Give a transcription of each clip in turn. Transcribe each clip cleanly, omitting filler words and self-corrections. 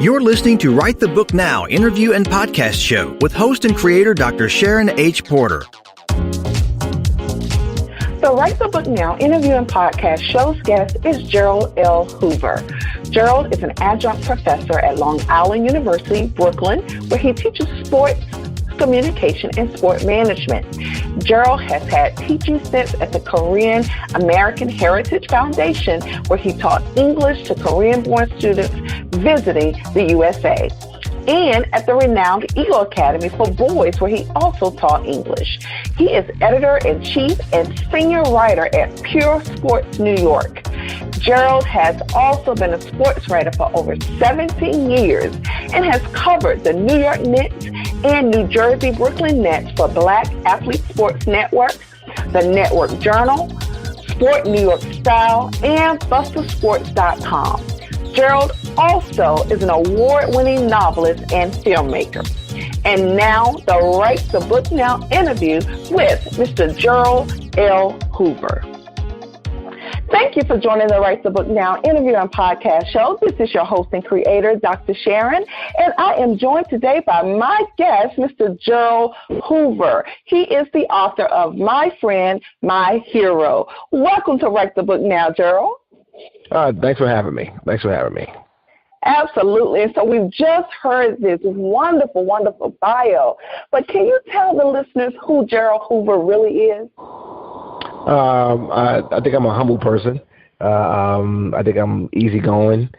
You're listening to Write the Book Now interview and podcast show with host and creator Dr. Sharon H. Porter. The Write the Book Now interview and podcast show's guest is Jerald L. Hoover. Jerald is an adjunct professor at Long Island University, Brooklyn, where he teaches sports, communication, and sport management. Jerald has had teaching stints at the Korean American Heritage Foundation, where he taught English to Korean-born students visiting the USA, and at the renowned Eagle Academy for Boys, where he also taught English. He is editor-in-chief and senior writer at Pure Sports New York. Jerald has also been a sports writer for over 17 years and has covered the New York Knicks and New Jersey Brooklyn Nets for Black Athlete Sports Network, the Network Journal, Sport New York Style, and BusterSports.com. Jerald also is an award-winning novelist and filmmaker. And now, the Write the Book Now interview with Mr. Jerald L. Hoover. Thank you for joining the Write the Book Now interview and podcast show. This is your host and creator, Dr. Sharon, and I am joined today by my guest, Mr. Jerald Hoover. He is the author of My Friend, My Hero. Welcome to Write the Book Now, Jerald. Thanks for having me. Absolutely. And so we've just heard this wonderful, wonderful bio. But can you tell the listeners who Jerald Hoover really is? I think I'm a humble person. I think I'm easygoing,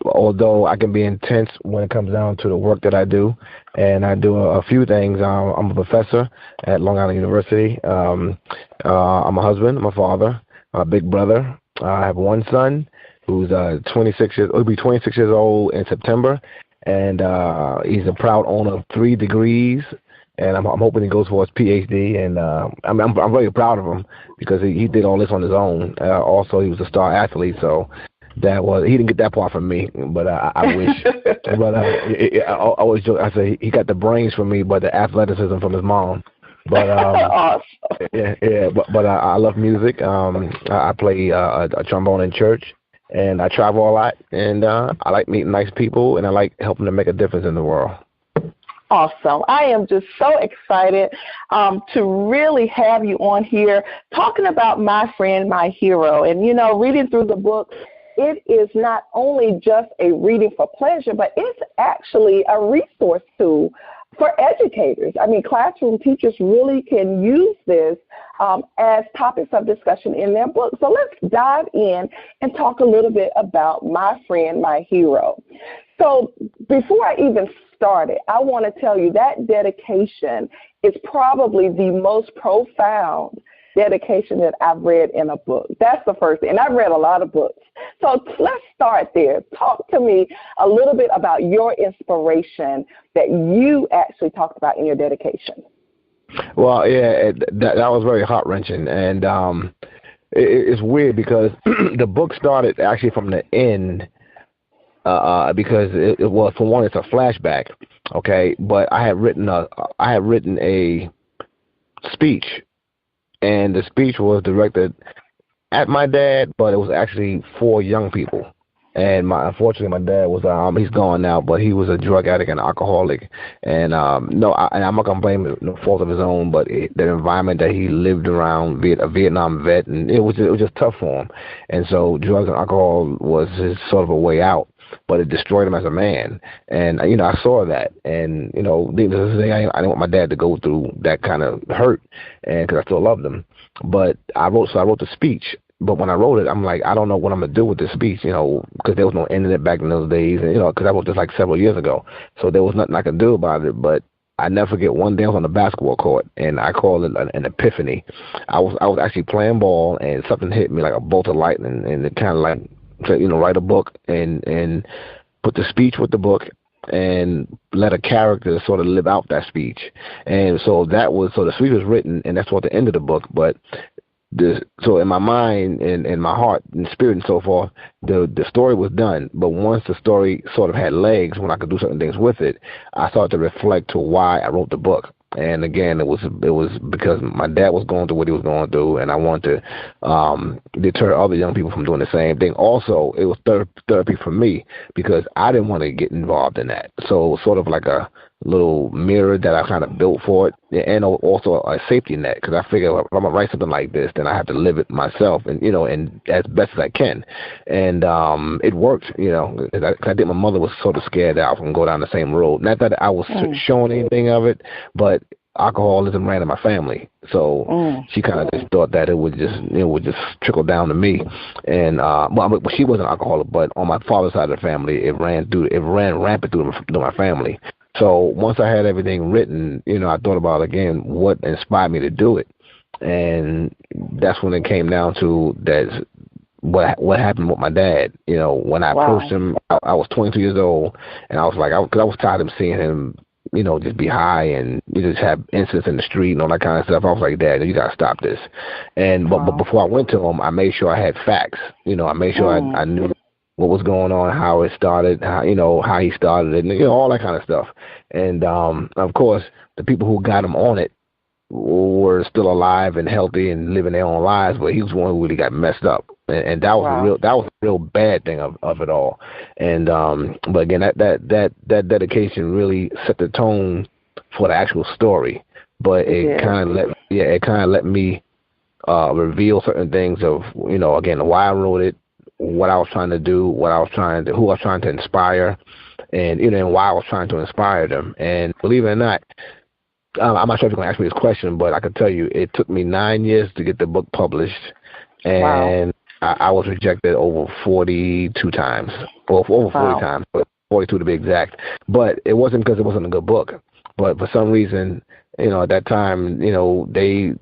although I can be intense when it comes down to the work that I do. And I do a few things. I'm a professor at Long Island University. I'm a husband. I'm a father. I'm a big brother. I have one son who's 26 years. He'll be 26 years old in September, and he's a proud owner of 3 degrees. And I'm hoping he goes for his PhD. And I'm really proud of him because he did all this on his own. Also, he was a star athlete, so he didn't get that part from me, but I wish. But I always joke. I say he got the brains from me, but the athleticism from his mom. But awesome. But I love music. I play a trombone in church, and I travel a lot. And I like meeting nice people, and I like helping to make a difference in the world. Awesome. I am just so excited to really have you on here talking about My Friend, My Hero. And, reading through the book, it is not only just a reading for pleasure, but it's actually a resource tool for educators. I mean, classroom teachers really can use this as topics of discussion in their book. So let's dive in and talk a little bit about My Friend, My Hero. So before I even started, I want to tell you that dedication is probably the most profound dedication that I've read in a book. That's the first thing. And I've read a lot of books. So let's start there. Talk to me a little bit about your inspiration that you actually talked about in your dedication. Well, yeah, that was very heart-wrenching. And it's weird because the book started actually from the end because it was, for one, it's a flashback, okay? But I had written a speech. And the speech was directed at my dad, but it was actually for young people. And unfortunately, my dad was he's gone now, but he was a drug addict and alcoholic. And I'm not gonna blame no fault of his own, but the environment that he lived around, a Vietnam vet, and it was just tough for him. And so drugs and alcohol was his sort of a way out, but it destroyed him as a man. And I saw that, and needless to say, I didn't want my dad to go through that kind of hurt, and because I still loved him. But I wrote the speech. But when I wrote it, I'm like, I don't know what I'm going to do with this speech, because there was no internet back in those days, and, because I wrote this like several years ago. So there was nothing I could do about it. But I never forget one day I was on the basketball court, and I call it an epiphany. I was actually playing ball, and something hit me like a bolt of lightning, and it kind of like, write a book and put the speech with the book and let a character sort of live out that speech. And so the speech was written, and that's what the end of the book. But so in my mind and in my heart and spirit and so forth, the story was done. But once the story sort of had legs, when I could do certain things with it, I started to reflect to why I wrote the book. And again, it was because my dad was going through what he was going through, and I wanted to deter other young people from doing the same thing. Also, it was therapy for me because I didn't want to get involved in that. So sort of like a little mirror that I kind of built for it, and also a safety net, because I figure if I'm gonna write something like this, then I have to live it myself, and and as best as I can. And it worked, 'cause I think my mother was sort of scared that I was gonna go down the same road. Not that I was showing anything of it, but alcoholism ran in my family, so she kind of just thought that it would just trickle down to me. And well, she wasn't an alcoholic, but on my father's side of the family, it ran rampant through my family. So once I had everything written, I thought about again what inspired me to do it, and that's when it came down to that. What happened with my dad? When I approached him, I was 22 years old, and I was like, because I was tired of seeing him, just be high and just have incidents in the street and all that kind of stuff. I was like, Dad, you gotta stop this. And but before I went to him, I made sure I had facts. I made sure I knew what was going on, how it started, how he started it, and all that kind of stuff. And of course, the people who got him on it were still alive and healthy and living their own lives, but he was the one who really got messed up, and that was a real bad thing of it all. And but again, that dedication really set the tone for the actual story. But it kind of let me reveal certain things of again why I wrote it, what I was trying to do, who I was trying to inspire, and and why I was trying to inspire them. And believe it or not, I'm not sure if you're going to ask me this question, but I can tell you it took me 9 years to get the book published, and I was rejected over 42 times, or over 40 times, but 42 to be exact. But it wasn't because it wasn't a good book, but for some reason, at that time, they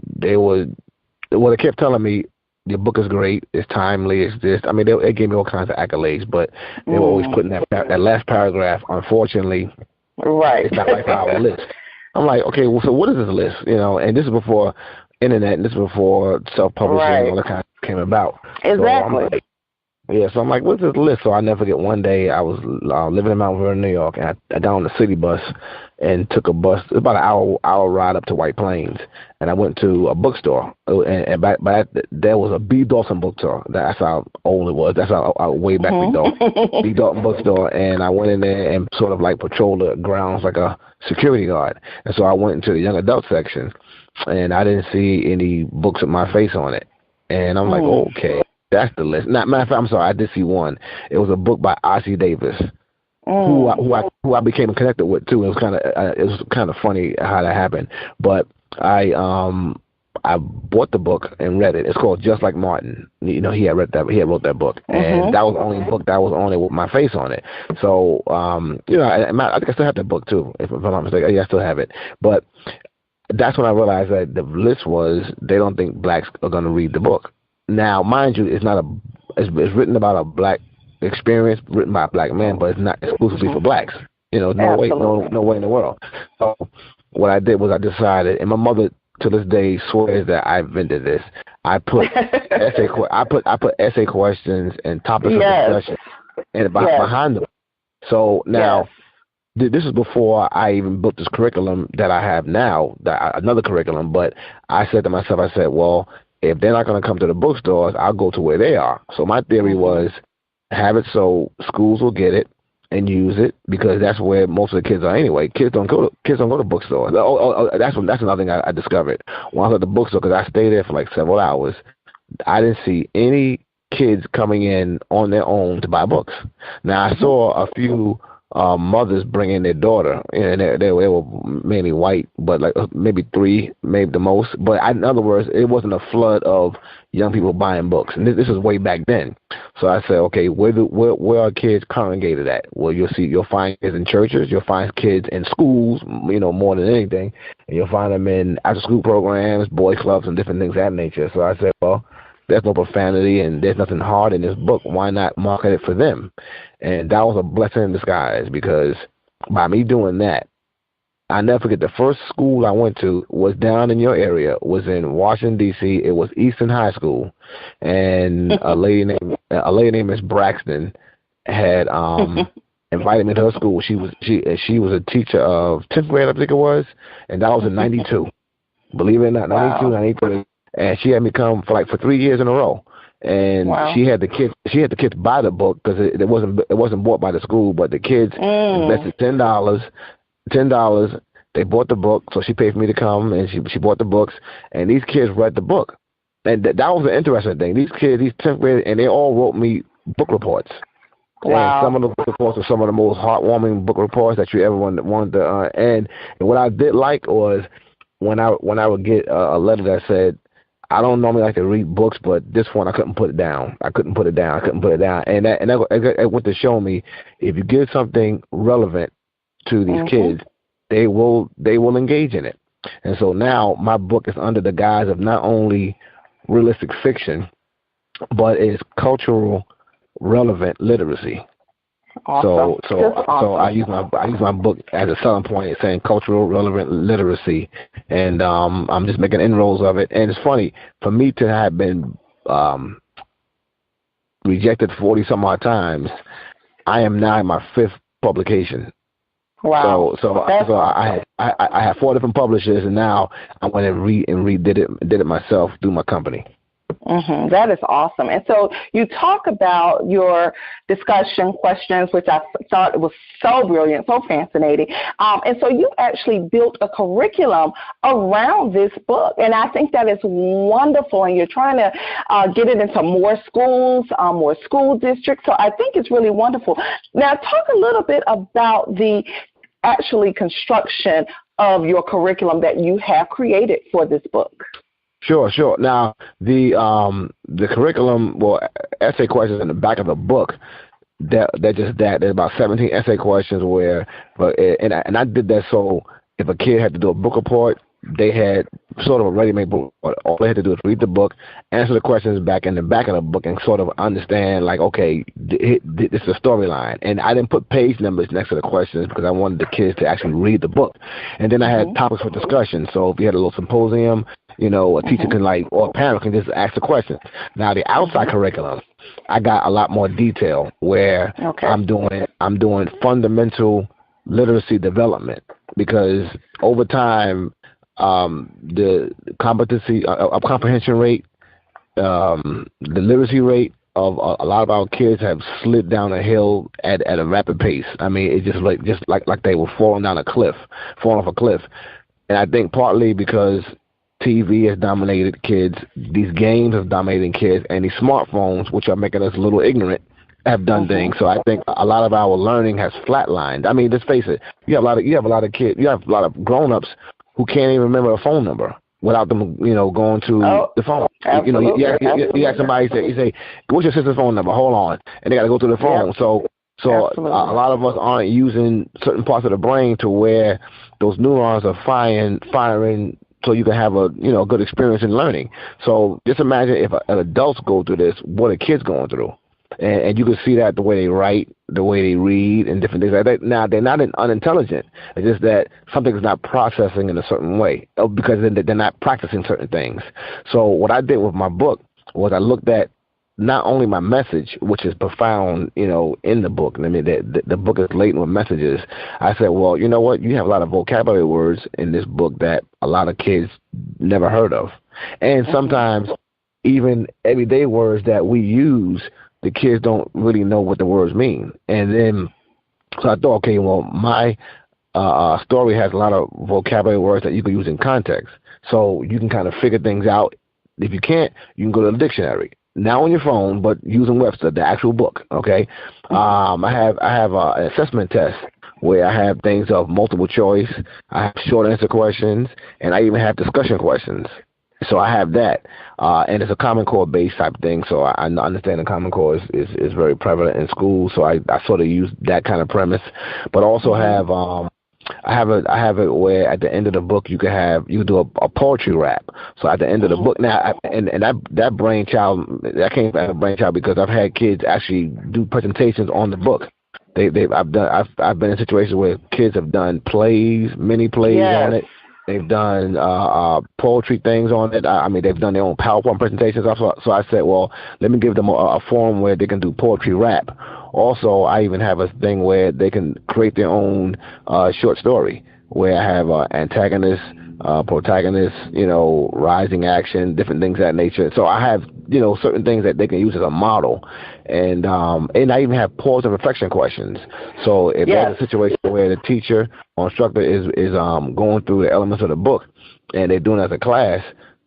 kept telling me, your book is great, it's timely, it's this. I mean, they gave me all kinds of accolades, but they were always putting that last paragraph, unfortunately, it's not like our list. I'm like, okay, well, so what is this list? And this is before internet, and this is before self-publishing and all that kind of came about. Exactly. So I'm like, what's this list? So I never forget one day I was living in Mount Vernon, New York, and I got on the city bus and took a bus. It was about an hour ride up to White Plains, and I went to a bookstore. And there was a B. Dawson bookstore. That's how old it was. That's how way back we go. B. Dawson bookstore, and I went in there and sort of like patrolled the grounds like a security guard. And so I went into the young adult section, and I didn't see any books with my face on it. And I'm like, okay. That's the list. Matter of fact, I'm sorry, I did see one. It was a book by Ossie Davis, who I became connected with too. It was kind of funny how that happened. But I bought the book and read it. It's called Just Like Martin. He had wrote that book, and that was the only book that was on it with my face on it. So I think I still have that book too, if I'm not mistaken. Yeah, I still have it. But that's when I realized that the list was they don't think blacks are going to read the book. Now, mind you, it's written about a black experience, written by a black man, but it's not exclusively for blacks. No way in the world. So what I did was I decided, and my mother to this day swears that I invented this. I put essay questions and topics of discussion and behind them. So now. This is before I even built this curriculum that I have now, another curriculum. But I said to myself, well, if they're not going to come to the bookstores, I'll go to where they are. So my theory was have it so schools will get it and use it, because that's where most of the kids are anyway. Kids don't go to bookstores. That's another thing I discovered when I was at the bookstore, because I stayed there for like several hours. I didn't see any kids coming in on their own to buy books. Now I saw a few mothers bringing their daughter, and they were mainly white, but like maybe 3, maybe the most. But in other words, it wasn't a flood of young people buying books, and this was way back then. So I said, okay, where are kids congregated at? Well, you'll find kids in churches, you'll find kids in schools, more than anything, and you'll find them in after-school programs, boy clubs, and different things of that nature. So I said, well, there's no profanity and there's nothing hard in this book. Why not market it for them? And that was a blessing in disguise, because by me doing that, I never forget the first school I went to was down in your area, was in Washington, D.C. It was Easton High School. And a lady named Miss Braxton had invited me to her school. She was a teacher of 10th grade, I think it was, and that was in '92. Believe it or not, Wow. 92, 93, and she had me come for 3 years in a row. And wow. she had the kids buy the book because it wasn't bought by the school, but the kids invested $10. They bought the book, so she paid for me to come, and she bought the books, and these kids read the book. And that was an interesting thing. These kids, these 10th graders, and they all wrote me book reports. Wow. And some of the book reports are some of the most heartwarming book reports that you ever wanted to. And what I did like was when I would get a letter that said, I don't normally like to read books, but this one I couldn't put it down. And that went to show me if you give something relevant to these kids, they will engage in it. And so now my book is under the guise of not only realistic fiction, but it's cultural relevant literacy. Awesome. So I use my book as a selling point, saying cultural relevant literacy, and I'm just making inroads of it. And it's funny for me to have been rejected 40 some odd times. I am now in my 5th publication. Wow. So I had 4 different publishers, and now I went and redid it myself through my company. That is awesome. And so you talk about your discussion questions, which I thought was so brilliant, so fascinating. And so you actually built a curriculum around this book. And I think that is wonderful. And you're trying to get it into more schools, more school districts. So I think it's really wonderful. Now, talk a little bit about the actually construction of your curriculum that you have created for this book. Sure. Now, the curriculum, essay questions in the back of the book, they're just that. There's about 17 essay questions and I did that so if a kid had to do a book report, they had sort of a ready-made book. All they had to do is read the book, answer the questions back in the back of the book, and sort of understand, like, okay, this is a storyline. And I didn't put page numbers next to the questions because I wanted the kids to actually read the book. And then I had topics for discussion. So if you had a little symposium, a teacher can or a parent can just ask the question. Now the outside curriculum, I got a lot more detail where I'm doing fundamental literacy development, because over time the comprehension rate, the literacy rate of a lot of our kids have slid down a hill at a rapid pace. I mean, it's just like they were falling off a cliff. And I think partly because TV has dominated kids, these games have dominated kids, and these smartphones, which are making us a little ignorant, have done things. So I think a lot of our learning has flatlined. I mean, let's face it, you have a lot of kids, you have a lot of grown-ups who can't even remember a phone number without them, going to the phone. Absolutely. You ask somebody, you say, what's your sister's phone number? Hold on. And they got to go to the phone. Yep. So a lot of us aren't using certain parts of the brain to where those neurons are firing so you can have a good experience in learning. So just imagine if adults go through this, what are kids going through? And you can see that the way they write, the way they read, and different things like that. Now, they're not unintelligent. It's just that something's not processing in a certain way because they're not practicing certain things. So what I did with my book was I looked at not only my message, which is profound, in the book. I mean, the book is laden with messages. I said, well, you know what? You have a lot of vocabulary words in this book that a lot of kids never heard of. And sometimes even everyday words that we use, the kids don't really know what the words mean. And then, so I thought, okay, well, my story has a lot of vocabulary words that you can use in context. So you can kind of figure things out. If you can't, you can go to the dictionary. Now on your phone, but using Webster, the actual book, okay? I have an assessment test where I have things of multiple choice, I have short answer questions, and I even have discussion questions. So I have that, and it's a Common Core based type thing. So I understand the Common Core is very prevalent in schools. So I sort of use that kind of premise, but also have I have it where at the end of the book you can do a poetry rap. So at the end of the book now, and that brainchild, that came from a brainchild because I've had kids actually do presentations on the book. I've been in situations where kids have done plays, mini plays on it. They've done poetry things on it. I mean, they've done their own PowerPoint presentations. So I said, well, let me give them a forum where they can do poetry rap Also, I even have a thing where they can create their own short story, where I have antagonist, protagonist, rising action, different things of that nature. So I have, certain things that they can use as a model. And I even have pause and reflection questions. So if there's a situation where the teacher or instructor is going through the elements of the book and they're doing it as a class,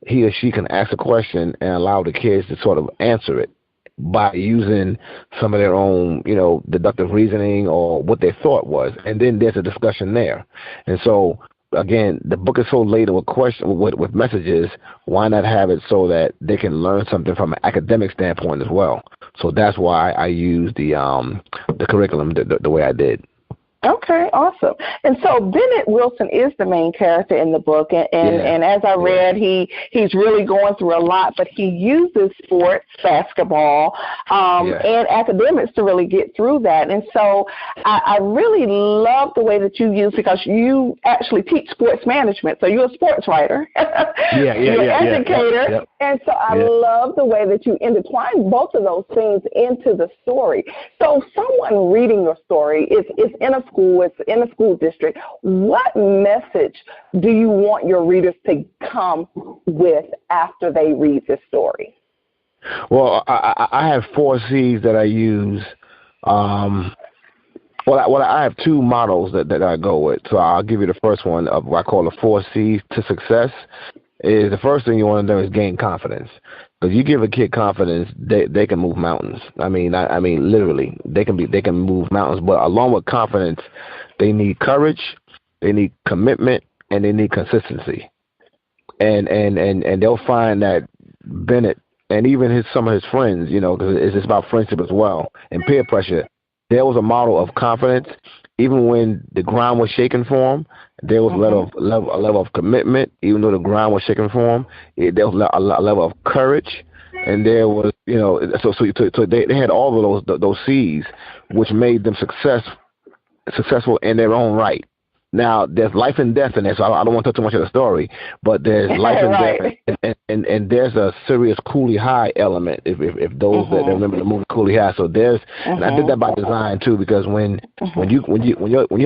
he or she can ask a question and allow the kids to sort of answer it by using some of their own, deductive reasoning or what their thought was. And then there's a discussion there. And so, again, the book is so laden with messages. Why not have it so that they can learn something from an academic standpoint as well? So that's why I use the curriculum the way I did. Okay, awesome. And so Bennett Wilson is the main character in the book, and as I read, he's really going through a lot, but he uses sports, basketball, and academics to really get through that. And so I really love the way that you use, because you actually teach sports management, so you're a sports writer. You're an educator. And so I love the way that you intertwine both of those things into the story. So someone reading your story is in a school, it's in a school district. What message do you want your readers to come with after they read this story? Well, I have 4 C's that I use. I have 2 models that I go with. So I'll give you the first one of what I call the 4 C's to success. Is the first thing you want to do is gain confidence. Because you give a kid confidence, they can move mountains. I mean, literally, they can move mountains. But along with confidence, they need courage, they need commitment, and they need consistency. And they'll find that Bennett and even some of his friends, because it's about friendship as well and peer pressure. There was a model of confidence, even when the ground was shaking for him. There was a level of commitment, even though the ground was shaking for him. There was a level of courage, and there was, so they had all of those C's, which made them successful in their own right. Now, there's life and death in there, so I don't want to touch too much of the story, but there's life and death, and there's a serious Coolie High element, if those that remember the movie Coolie High. So there's, and I did that by design too, because when you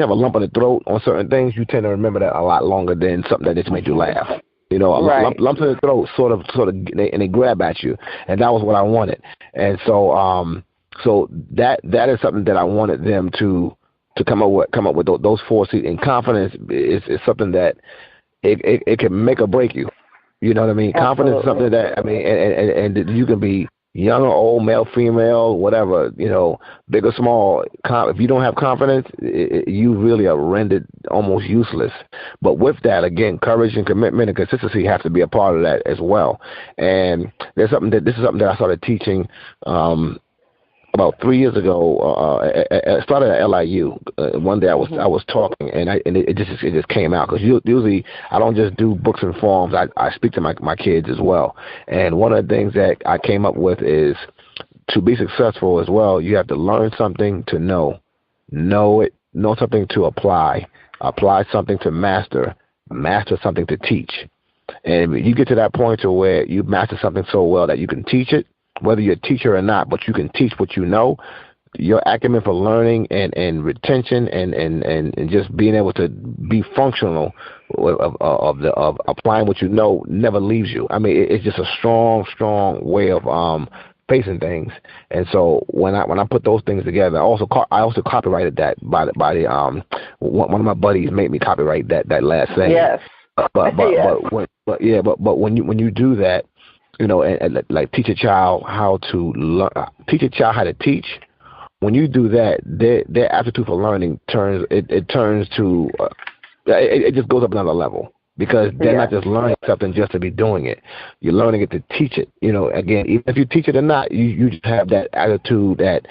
have a lump in the throat on certain things, you tend to remember that a lot longer than something that just made you laugh. Lumps in the throat sort of, and they grab at you, and that was what I wanted. And so, so that is something that I wanted them to come up with those 4 C's. And confidence is something that it can make or break you. You know what I mean? Absolutely. Confidence is something that, and you can be young or old, male, female, whatever, big or small. If you don't have confidence, you really are rendered almost useless. But with that, again, courage and commitment and consistency have to be a part of that as well. And this is something that I started teaching about 3 years ago. I started at LIU. One day I was talking, and it just came out, because usually I don't just do books and forms. I speak to my kids as well. And one of the things that I came up with is, to be successful as well, you have to learn something to know something to apply something to master something to teach. And you get to that point to where you master something so well that you can teach it, whether you're a teacher or not, but you can teach what you know. Your acumen for learning and retention and just being able to be functional of applying what you know never leaves you. I mean, it's just a strong way of facing things. And so when I put those things together, I also copyrighted that by one of my buddies made me copyright that last thing. Yes. But when you do that, and like teach a child how to teach. When you do that, their aptitude for learning it just goes up another level, because they're not just learning something just to be doing it. You're learning it to teach it. Again, even if you teach it or not, you just have that attitude that,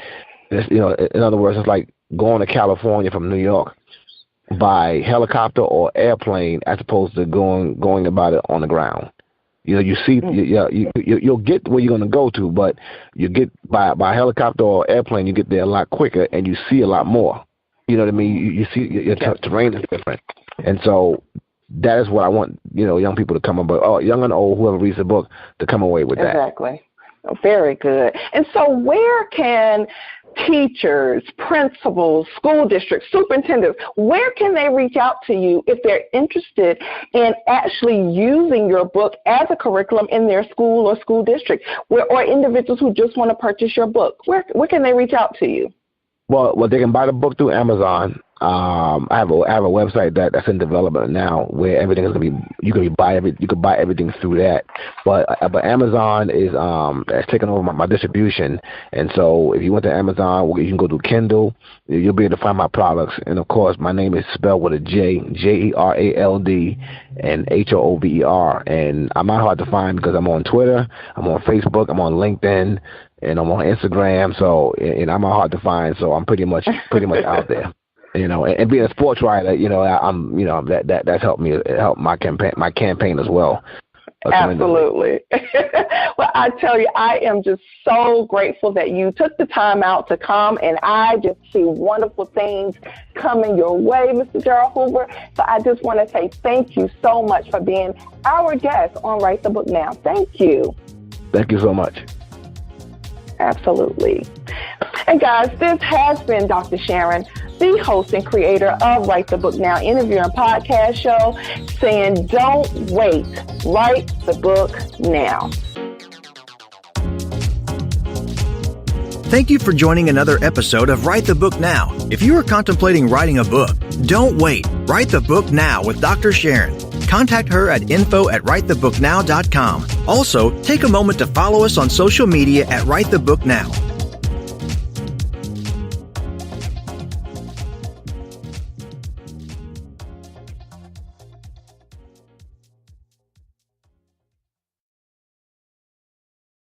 in other words, it's like going to California from New York by helicopter or airplane, as opposed to going about it on the ground. You see, you'll get where you're going to go to, but you get by helicopter or airplane, you get there a lot quicker, and you see a lot more. You know what I mean? You see your terrain is different, and so that is what I want young people to come about. Young and old, whoever reads the book, to come away with that. Exactly. Very good. And so where can teachers, principals, school districts, superintendents, where can they reach out to you if they're interested in actually using your book as a curriculum in their school or school district, or individuals who just want to purchase your book? Where can they reach out to you? Well, they can buy the book through Amazon. I have a website that's in development now where everything is gonna be. You can buy everything through that. But Amazon is taking over my distribution, and so if you went to Amazon, you can go to Kindle. You'll be able to find my products, and of course, my name is spelled with a J, Jerald, and Hoover, and I'm not hard to find because I'm on Twitter, I'm on Facebook, I'm on LinkedIn, and I'm on Instagram. So, and I'm not hard to find. So I'm pretty much out there. And being a sports writer, that's helped me help my campaign as well. Absolutely. Well, I tell you, I am just so grateful that you took the time out to come, and I just see wonderful things coming your way, Mr. Jerald Hoover. So I just want to say thank you so much for being our guest on Write the Book Now. Thank you. Thank you so much. Absolutely. And guys, this has been Dr. Sharon, the host and creator of Write the Book Now interview and podcast show, saying don't wait, write the book now. Thank you for joining another episode of Write the Book Now. If you are contemplating writing a book, don't wait. Write the book now with Dr. Sharon. Contact her at info@writethebooknow.com. Also, take a moment to follow us on social media at Write the Book Now.